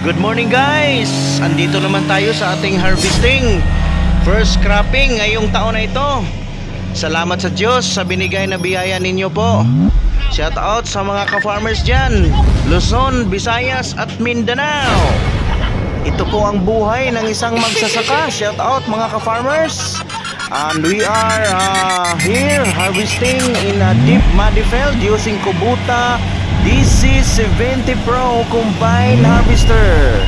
Good morning guys! Andito naman tayo sa ating harvesting. First cropping ngayong taon na ito. Salamat sa Diyos sa binigay na biyaya ninyo po. Shout out sa mga ka-farmers dyan, Luzon, Visayas at Mindanao. Ito po ang buhay ng isang magsasaka. Shout out mga ka-farmers. And we are here harvesting in a deep muddy field using Kubota DC70 Pro Combine Harvester.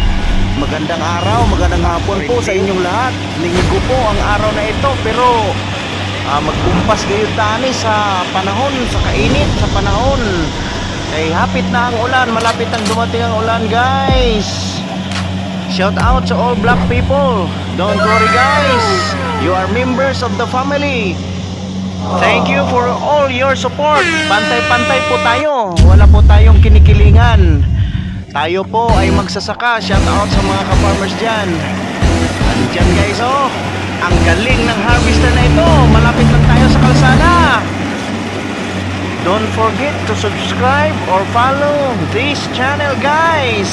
Magandang araw, magandang hapon po sa inyong lahat. Linggo po ang araw na ito, pero magkumpas kayo tani sa panahon, sa kainit, sa panahon. Ay hapit na ang ulan, malapit ang dumating ang ulan guys. Shout out to all black people. Don't worry guys, you are members of the family. Thank you for all your support. Pantay-pantay po tayo. Wala po tayong kinikilingan. Tayo po ay magsasaka. Shout out sa mga ka-farmers dyan. Andyan guys oh. Ang galing ng harvester na ito. Malapit lang tayo sa kalsada. Don't forget to subscribe or follow this channel guys.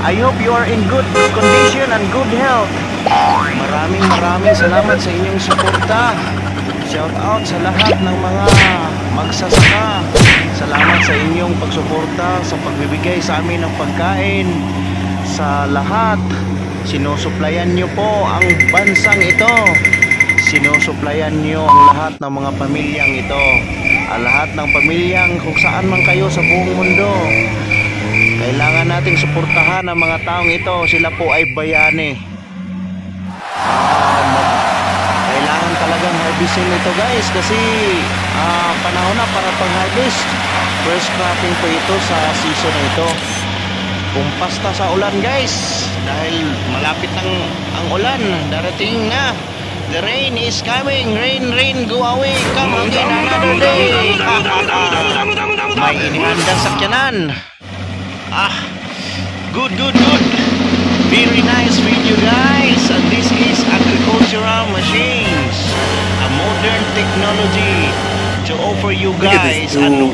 I hope you are in good condition and good health. Maraming salamat sa inyong suporta. Shout out sa lahat ng mga magsasaka. Salamat sa inyong pagsuporta, sa pagbibigay sa amin ng pagkain. Sa lahat, sinusuplayan nyo po ang bansang ito. Sinusuplayan nyo ang lahat ng mga pamilyang ito. Ang lahat ng pamilyang kung saan man kayo sa buong mundo. Kailangan nating suportahan ang mga taong ito. Sila po ay bayani. Kailangan talagang harvestin ito guys, kasi panahon na para pang-harvest. First cropping po ito sa season na ito. Kumpasta sa ulan guys, dahil malapit ang ulan. Darating na. The rain is coming. Rain, go away. Come again another day. May inihandang sakyanan. Good. Very nice video guys. And this is agricultural machines, a modern technology to offer you guys. And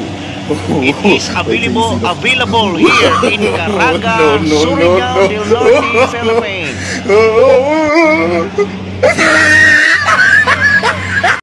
it is available here in Caraga, Surigao del Norte, Philippines.